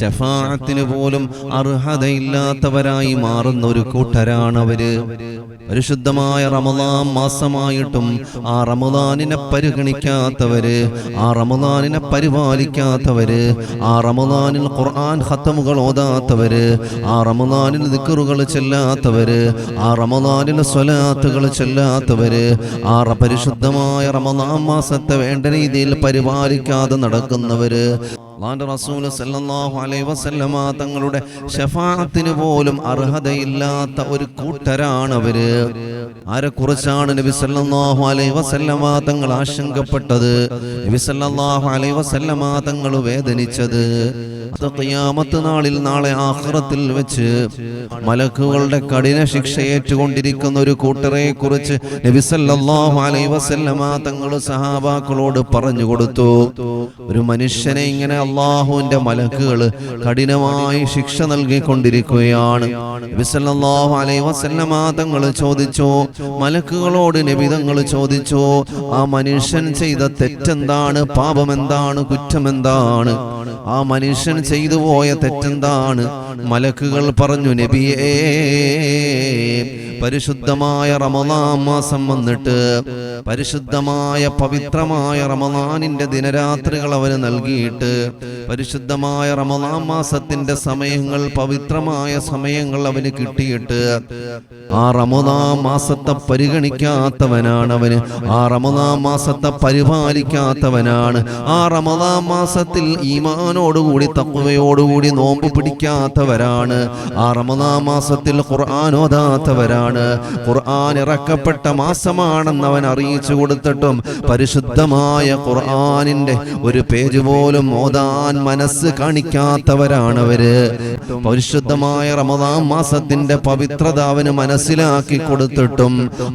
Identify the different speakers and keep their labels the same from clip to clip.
Speaker 1: ശഫാഅത്തിന് പോലും അർഹതയില്ലാത്തവരായി മാറുന്ന ഒരു കൂട്ടരാണവര്. പരിശുദ്ധമായ റമളാൻ മാസമായിട്ടും ആ റമളാനിനെ പരിഗണിക്കാത്തവര്, ആ റമളാനിനെ പരിപാലിക്കാത്തവര്, ആ റമളാനിൽ ഖുർആൻ ഖത്തമുകൾ ഓതാത്തവര്, ആ റമളാനിൽ ദിക്റുകൾ ചെല്ലാത്തവര്, ആ റമളാനിൽ സ്വലാത്തുകൾ ചെല്ലാത്തവര്, ആ പരിശുദ്ധമായ റമളാൻ മാസത്തെ വേണ്ട രീതിയിൽ പരിപാലിക്കാതെ നടക്കുന്നവര്, അല്ലാഹുവിന്റെ റസൂൽ സല്ലല്ലാഹു അലൈഹി വസല്ലമ തങ്ങളുടെ ശഫാഅത്തിന് പോലും അർഹതയില്ലാത്ത ഒരു കൂട്ടരാണവര്. ആരെക്കുറിച്ചാണ് നബി സല്ലല്ലാഹു അലൈഹി വസല്ലമ തങ്ങൾ ആശങ്കപ്പെട്ടത്, നബി സല്ലല്ലാഹു അലൈഹി വസല്ലമ തങ്ങൾ വേദനിച്ചത്? ഖിയാമത്ത് നാളിൽ, നാളെ ആഖിറത്തിൽ വെച്ച് മലക്കുകളുടെ കഠിന ശിക്ഷ ഏറ്റുകൊണ്ടിരിക്കുന്ന ഒരു കൂട്ടരെ കുറിച്ച് നബി സല്ലല്ലാഹു അലൈഹി വസല്ലമ തങ്ങൾ സഹാബാക്കളോട് പറഞ്ഞു കൊടുത്തു. ഒരു മനുഷ്യനെ ഇങ്ങനെ അല്ലാഹുവിന്റെ മലക്കുകൾ കഠിനമായി ശിക്ഷ നൽകിക്കൊണ്ടിരിക്കുകയാണ്. നബി സല്ലല്ലാഹു അലൈഹി വസല്ലമ തങ്ങൾ ചോദിച്ചു, മലക്കുകളോട് നബി തങ്ങൾ ചോദിച്ചു, ആ മനുഷ്യൻ ചെയ്ത തെറ്റെന്താണ്, പാപമെന്താണ്, കുറ്റമെന്താണ്, ആ മനുഷ്യൻ ചെയ്തു പോയ തെറ്റെന്താണ്? മലക്കുകൾ പറഞ്ഞു, നബിയേ, പരിശുദ്ധമായ റമളാൻ മാസം വന്നിട്ട് പരിശുദ്ധമായ പവിത്രമായ റമളാനിന്റെ ദിനരാത്രികൾ അവന് നൽകിയിട്ട് പരിശുദ്ധമായ റമളാൻ മാസത്തിന്റെ സമയങ്ങൾ, പവിത്രമായ സമയങ്ങൾ അവന് കിട്ടിയിട്ട് ആ റമളാൻ മാസത്തെ പരിഗണിക്കാത്തവനാണ് അവന്, ആ റമളാൻ മാസത്തെ പരിപാലിക്കാത്തവനാണ്, ആ റമളാൻ മാസത്തിൽ ഈമാനോടുകൂടി തഖ്വയോടുകൂടി നോമ്പ് പിടിക്കാത്തവരാണ്, ആ റമളാൻ മാസത്തിൽ ഖുർആൻ ഓതാത്തവരാണ്, ഖുർആൻ ഇറക്കപ്പെട്ട മാസമാണെന്ന് അവൻ അറിയിച്ചു കൊടുത്തിട്ടും പരിശുദ്ധമായ ഖുർആനിന്റെ ഒരു പേജ് പോലും ഓതാൻ മനസ്സ് കാണിക്കാത്തവരാണവര്. പരിശുദ്ധമായ റമളാൻ മാസത്തിന്റെ പവിത്രത അവന് മനസ്സിലാക്കി കൊടുത്തിട്ടും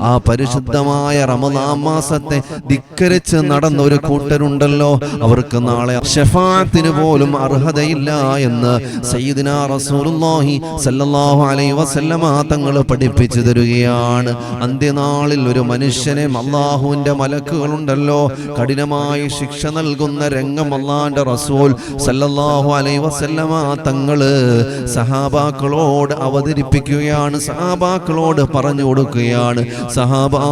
Speaker 1: ആ പരിശുദ്ധമായ റമളാൻ മാസത്തെ ധിക്കരിച്ച് നടന്ന ഒരു കൂട്ടരുണ്ടല്ലോ, അവർക്ക് നാളെ ശഫാഅത്തിന് പോലും അർഹതയില്ല എന്ന് സയ്യിദുനാ റസൂലുള്ളാഹി സല്ലല്ലാഹു അലൈഹി വസല്ലമ തങ്ങൾ പഠിപ്പിച്ചു തരുകയാണ്. അന്ത്യനാളിൽ ഒരു മനുഷ്യനെ അല്ലാഹുവിന്റെ മലക്കുകളുണ്ടല്ലോ കഠിനമായി ശിക്ഷ നൽകുന്ന രംഗം അല്ലാഹുവിന്റെ റസൂൽ സല്ലല്ലാഹു അലൈഹി വസല്ലമ തങ്ങള് സഹാബാക്കളോട് അവതരിപ്പിക്കുകയാണ്, സഹാബാക്കളോട് പറഞ്ഞു കൊടുക്കുകയാണ്. സഹാബാ,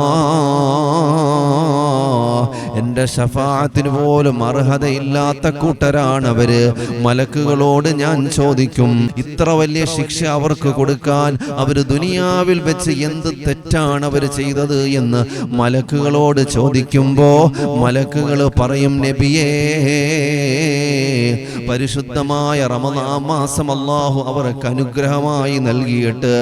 Speaker 1: എന്റെ ശഫാഅത്തിന് പോലും അർഹതയില്ലാത്ത കൂട്ടരാണവര്. മലക്കുകളോട് ഞാൻ ചോദിക്കും, ഇത്ര വലിയ ശിക്ഷ അവർക്ക് കൊടുക്കാൻ അവര് ദുനിയാവിൽ വെച്ച് എന്ത് തെറ്റാണ് അവർ ചെയ്തത് എന്ന് മലക്കുകളോട് ചോദിക്കുമ്പോ മലക്കുകൾ പറയും, നബിയേ, പരിശുദ്ധമായ റമളാൻ മാസം അല്ലാഹു അവർക്ക് അനുഗ്രഹമായി നൽകിയിട്ട്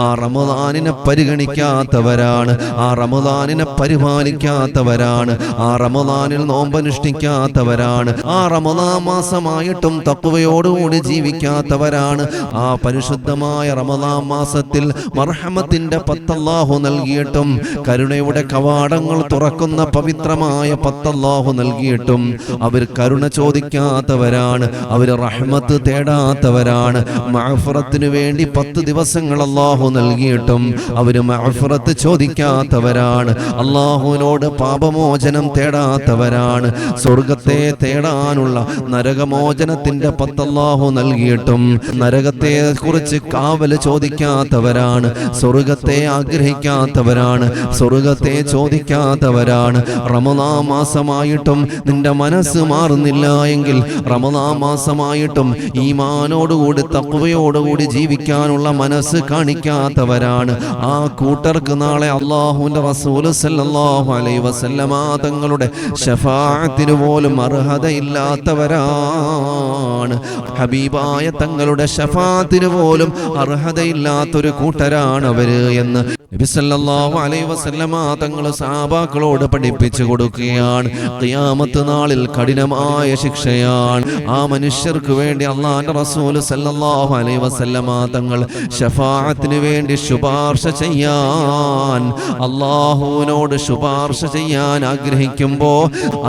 Speaker 1: ആ റമളാനിനെ പരിഗണിക്കാത്തവരാണ്, ആ റമളാനിനെ പരിപാലിക്കാത്തവരാണ്, ആ റമളാനിൽ നോമ്പനുഷ്ഠിക്കാത്തവരാണ്, ആ റമളാൻ മാസമായിട്ടും തഖ്വയോടുകൂടി ജീവിക്കാത്തവരാണ്. ആ പരിശുദ്ധമായ റമളാൻ മാസത്തിൽ മർഹമത്തിന്റെ 10 അല്ലാഹു നൽകിയിട്ടും കരുണയുടെ കവാടങ്ങൾ തുറക്കുന്ന പവിത്രമായ 10 അല്ലാഹു നൽകിയിട്ടും അവർ കരുണ ചോദിക്കാത്തവരാണ്, അവർ റഹ്മത്ത് തേടാത്തവരാണ്. മഅഫറത്തിന് വേണ്ടി 10 ദിവസങ്ങൾ അല്ലാഹു നൽകിയിട്ടും അവർ മഅഫറത്ത് ചോദിക്കാത്തവരാണ്, അല്ലാഹുവിനോട് പാപമോചനം തേടാത്തവരാണ്. സ്വർഗത്തെ തേടാനുള്ള നരകമോചനത്തിന്റെ 10 അല്ലാഹു നൽകിയിട്ടും നരകത്തെ കുറിച്ച് കാവല് ചോദിക്കാത്തവരാണ്, സ്വർഗത്തെ ആഗ്രഹിക്കാത്തവരാണ്, സ്വർഗത്തെ ചോദിക്കാത്തവരാണ്. റമളാൻ മാസമായിട്ടും നിന്റെ മനസ്സ് മാറുന്നില്ല എങ്കിൽ, റമളാൻ മാസമായിട്ടും ഈമാനോടുകൂടി തഖ്വയോടുകൂടി ജീവിക്കാനുള്ള മനസ്സ് കാണിക്കാത്തവരാണ്. ആ കൂട്ടർക്ക് നാളെ അല്ലാഹുവിന്റെ റസൂൽ സല്ലല്ലാഹു അലൈഹി വസല്ലമ തങ്ങളുടെ ശഫാഅത്തിന് പോലും അർഹതയില്ലാത്തവരാണ്. ഹബീബായ തങ്ങളുടെ ശഫാഅത്തിന് പോലും അർഹതയില്ലാത്തൊരു കൂട്ടരാണ് അവര് എന്ന് നബി സല്ലല്ലാഹു അലൈഹി വസല്ലമ തങ്ങൾ സഹാബാക്കളോട് പഠിപ്പിച്ചു കൊടുക്കുകയാണ്. ഖിയാമത്ത് നാളിൽ കഠിനമായ ശിക്ഷയാണ്. ആ മനുഷ്യർക്ക് വേണ്ടി അല്ലാഹുവിന്റെ റസൂൽ സല്ലല്ലാഹു അലൈഹി വസല്ലമ തങ്ങൾ ശഫാഅത്തിന് വേണ്ടി ശുപാർശ ചെയ്യാൻ, അല്ലാഹുവിനോട് ശുപാർശ ചെയ്യാൻ ആഗ്രഹിക്കുമ്പോ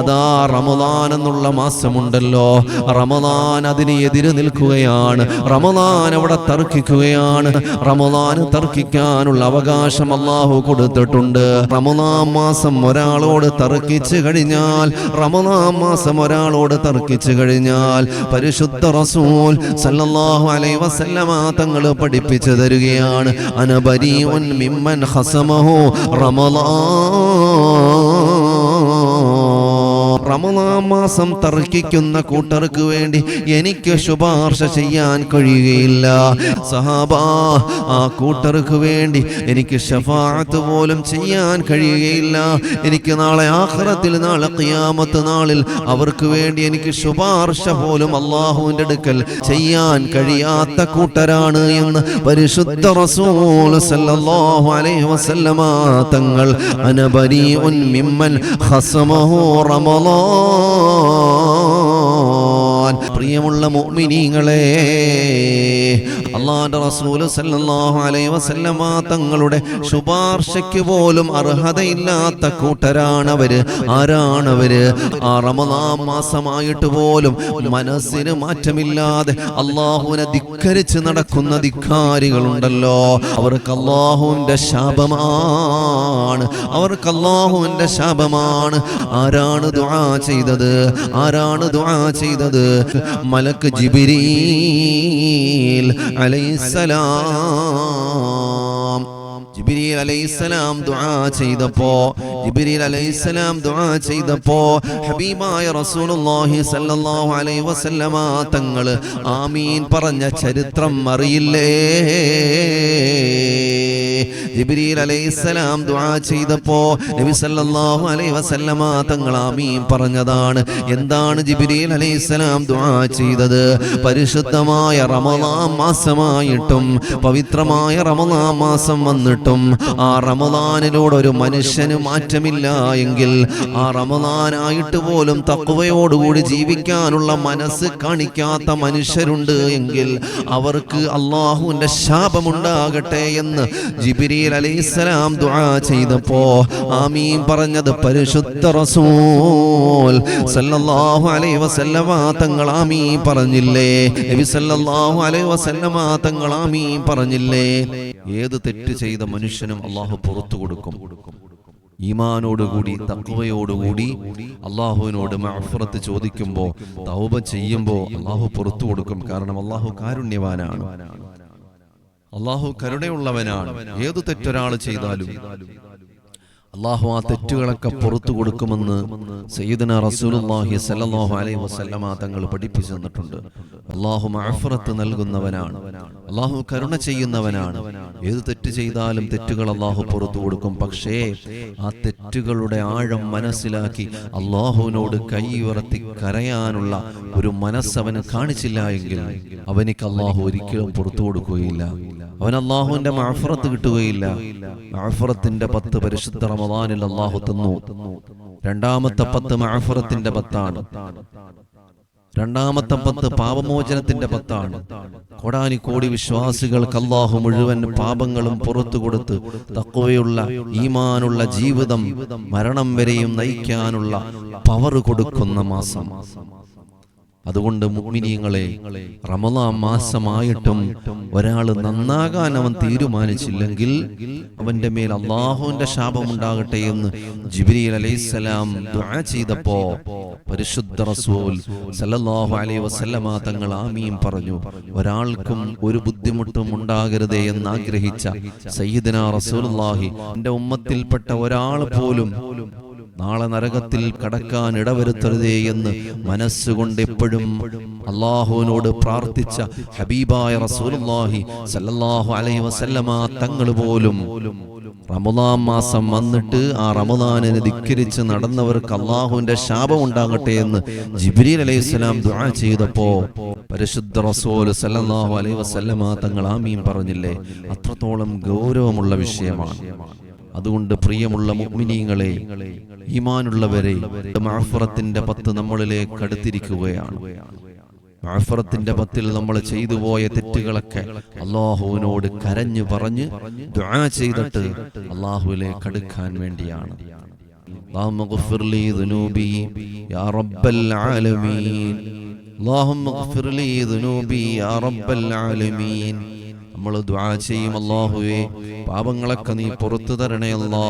Speaker 1: അതാ റമളാൻ എന്നുള്ള മാസമുണ്ടല്ലോ, റമളാൻ അതിന് എതിര് നിൽക്കുകയാണ്, റമളാൻ അവിടെ തർക്കിക്കുകയാണ്. റമളാൻ തർക്കിക്കാനുള്ള അവകാശം അവകാശം അല്ലാഹു കൊടുത്തിട്ടുണ്ട്. റമദാൻ മാസം ഒരാളോട് തർക്കിച്ചു കഴിഞ്ഞാൽ, റമദാൻ മാസം ഒരാളോട് തർക്കിച്ചു കഴിഞ്ഞാൽ പരിശുദ്ധ റസൂൽ സല്ലല്ലാഹു അലൈഹി വസല്ലമ തങ്ങൾ പഠിപ്പിച്ചു തരികയാണ്, അനബരീഉൻ മിമ്മൻ ഖസമഹു റമദാൻ മാസം തർക്കിക്കുന്ന കൂട്ടർക്ക് വേണ്ടി എനിക്ക് ശുപാർശ ചെയ്യാൻ കഴിയുകയില്ല. സഹാബാ, ആ കൂട്ടർക്ക് വേണ്ടി എനിക്ക് ശഫാഅത്ത് പോലും ചെയ്യാൻ കഴിയുകയില്ല. എനിക്ക് നാളെ ആഖിറത്തിൽ, നാളെ ഖിയാമത്ത് നാളിൽ അവർക്ക് വേണ്ടി എനിക്ക് ശുപാർശ പോലും അല്ലാഹുവിന്റെ അടുക്കൽ ചെയ്യാൻ കഴിയാത്ത കൂട്ടരാണ് എന്ന് പരിശുദ്ധ റസൂൽ സല്ലല്ലാഹു അലൈഹി വസല്ലമ തങ്ങൾ അനബരീഉൻ മിമ്മൻ ഖസമഹു റമളാൻ. പ്രിയമുള്ള മുഅ്മിനീങ്ങളെ, അല്ലാഹുവിന്റെ റസൂൽ സല്ലല്ലാഹു അലൈഹി വസല്ലമ തങ്ങളുടെ ശുപാർശയ്ക്ക് പോലും അർഹതയില്ലാത്ത കൂട്ടരാണവര്. ആരാണവര്? ആ റമദാൻ മാസമായിട്ട് പോലും മനസ്സിന് മാറ്റമില്ലാതെ അല്ലാഹുവിനെ ധിക്കരിച്ച് നടക്കുന്ന ധിക്കാരികളുണ്ടല്ലോ, അവർക്ക് അല്ലാഹുവിന്റെ ശാപമാണ്, അവർക്ക് അല്ലാഹുവിന്റെ ശാപമാണ്. ആരാണ് ദുആ ചെയ്തത്? ആരാണ് ദുആ ചെയ്തത്? മലക്ക് ജിബ്രീൽ അലൈഹിസ്സലാം. ജിബ്രീൽ അലൈഹിസ്സലാം ദുആ ചെയ്തപ്പോ, ജിബ്രീൽ അലൈഹിസ്സലാം ദുആ ചെയ്തപ്പോ ഹബീബായ റസൂലുള്ളാഹി സല്ലല്ലാഹു അലൈഹി വസല്ലമ തങ്ങൾ ആമീൻ പറഞ്ഞ ചരിത്രം അറിയില്ലേ? ജിബ്രീൽ അലൈഹിസ്സലാം ദുആ ചെയ്തപ്പോ നബി സല്ലല്ലാഹു അലൈഹി വസല്ലമ തങ്ങൾ ആമീൻ പറഞ്ഞതാണ്. എന്താണ് ജിബ്രീൽ അലൈഹിസ്സലാം ദുആ ചെയ്തത്? പരിശുദ്ധമായ റമളാൻ മാസമായിട്ടും, പവിത്രമായ റമളാൻ മാസം വന്നിട്ടും ആ റമളാനിലൂടെ ഒരു മനുഷ്യന് മാറ്റമില്ല എങ്കിൽ, ആ റമളാനായിട്ട് പോലും തഖ്വയോടുകൂടി ജീവിക്കാനുള്ള മനസ്സ് കാണിക്കാത്ത മനുഷ്യരുണ്ട് എങ്കിൽ അവർക്ക് അല്ലാഹുവിന്റെ ശാപമുണ്ടാകട്ടെ എന്ന് ജിബ്രീൽ അലൈഹിസ്സലാം ദുആ ചെയ്തപ്പോ ആമീൻ പറഞ്ഞത് പരിശുദ്ധ റസൂൽ സല്ലല്ലാഹു അലൈഹി വസല്ലമ തങ്ങൾ ആമീൻ പറഞ്ഞില്ലേ? നബി സല്ലല്ലാഹു അലൈഹി വസല്ലമ തങ്ങൾ ആമീൻ പറഞ്ഞില്ലേ? ഏത് തെറ്റ് ചെയ്ത മനുഷ്യനും അല്ലാഹു പുറത്തു കൊടുക്കും. ഈമാനോടുകൂടി, തഖ്വയോടുകൂടി അല്ലാഹുവിനോട് മഅ്ഫിറത്ത് ചോദിക്കുമ്പോൾ, തൗബ ചെയ്യുമ്പോൾ അല്ലാഹു പുറത്തു കൊടുക്കും. കാരണം അല്ലാഹു കാരുണ്യവാനാണ്, അല്ലാഹു കരുണയുള്ളവനാണ്. ഏതു തെറ്റൊരാൾ ചെയ്താലും അല്ലാഹു ആ തെറ്റുകളൊക്കെ പുറത്തു കൊടുക്കുമെന്ന് സയ്യിദുനാ റസൂലുള്ളാഹി സ്വല്ലല്ലാഹു അലൈഹി വസല്ലമ തങ്ങൾ പഠിപ്പിച്ചു തന്നിട്ടുണ്ട്. അല്ലാഹു മഅ്ഫിറത്ത് നൽകുന്നവനാണ്, അല്ലാഹു കരുണ ചെയ്യുന്നവനാണ്. ഏത് തെറ്റ് ചെയ്താലും തെറ്റുകൾ അല്ലാഹു പുറത്തു കൊടുക്കും. പക്ഷേ ആ തെറ്റുകളുടെ ആഴം മനസ്സിലാക്കി അല്ലാഹുവിനോട് കൈ ഉയർത്തി കരയാനുള്ള ഒരു മനസ്സവന് കാണിച്ചില്ല എങ്കിൽ അവനിക്ക് അല്ലാഹു ഒരിക്കലും പുറത്തു കൊടുക്കുകയില്ല. അവൻ അല്ലാഹുവിന്റെ മഅ്ഫിറത്ത് കിട്ടുകയില്ല. മഅ്ഫിറത്തിന്റെ 10 പരിശുദ്ധ റമദാനിൽ അല്ലാഹു തന്നു. രണ്ടാമത്തെ 10 മഅ്ഫിറത്തിന്റെ 10ആണ്. രണ്ടാമത്തെ 10 പാപമോചനത്തിന്റെ 10ആണ്. കോടാനിക്കോടി വിശ്വാസികൾക്ക് അല്ലാഹു മുഴുവൻ പാപങ്ങളും പുറത്തു കൊടുത്ത് തഖ്വയുള്ള, ഈമാനുള്ള ജീവിതം മരണം വരെയും നയിക്കാനുള്ള പവർ കൊടുക്കുന്ന മാസം. അതുകൊണ്ട് മുഅ്മിനീങ്ങളെ, റമളാൻ മാസമായിട്ടും ഒരാൾ നന്നാകാൻ അവൻ തീരുമാനിച്ചില്ലെങ്കിൽ അവന്റെ മേൽ അല്ലാഹുവിന്റെ ശാപമുണ്ടാകട്ടെ എന്ന് ജിബ്രീൽ അലൈഹിസ്സലാം ദുആ ചെയ്തപ്പോ പരിശുദ്ധ റസൂൽ സല്ലല്ലാഹു അലൈഹി വസല്ലമ തങ്ങൾ ആമീൻ പറഞ്ഞു. ഒരാൾക്കും ഒരു ബുദ്ധിമുട്ടും ഉണ്ടാകരുതേ എന്ന് ആഗ്രഹിച്ച സയ്യിദുനാ റസൂലുള്ളാഹി, എൻ്റെ ഉമ്മത്തിൽപ്പെട്ട ഒരാൾ പോലും നാളെ നരകത്തിൽ കടക്കാൻ ഇടവരുത്തരുതേ എന്ന് മനസ്സുകൊണ്ട് എപ്പോഴും അല്ലാഹുവിനോട് പ്രാർത്ഥിച്ച ഹബീബായ റസൂലുള്ളാഹി സല്ലല്ലാഹു അലൈഹി വസല്ലമ തങ്ങൾ പോലും റമളാൻ മാസം വന്നിട്ട് ആ റമളാനിനെ ധിക്കരിച്ച് നടന്നവർക്ക് അല്ലാഹുവിന്റെ ശാപം ഉണ്ടാകട്ടെ എന്ന് ജിബ്രീൽ അലൈഹിസ്സലാം ദുആ ചെയ്തപ്പോ പരിശുദ്ധ റസൂൽ സല്ലല്ലാഹു അലൈഹി വസല്ലമ തങ്ങൾ ആമീൻ പറഞ്ഞില്ലേ? അത്രത്തോളം ഗൗരവമുള്ള വിഷയമാണ്. അതുകൊണ്ട് പ്രിയമുള്ള മുഅ്മിനീങ്ങളെ, ഈമാനുള്ളവരെ, മഅ്ഫിറത്തിന്റെ 10 നമ്മളിലേക്ക് അടുത്തിരിക്കുകയാണ്. മഅ്ഫിറത്തിന്റെ 10 നമ്മൾ ചെയ്തു പോയ തെറ്റുകളൊക്കെ അല്ലാഹുവിനോട് കരഞ്ഞു പറഞ്ഞ് ദുആ ചെയ്തിട്ട് അല്ലാഹുവിലേക്ക് അടുക്കാൻ വേണ്ടിയാണ്. اللهم اغفر لي ذنوبي يا رب العالمين اللهم اغفر لي ذنوبي يا رب العالمين നമ്മൾ ദുആ ചെയ്യും, അല്ലാഹുവേ പാപങ്ങളൊക്കെ നീ പുറത്തു തരണേ അല്ലാ,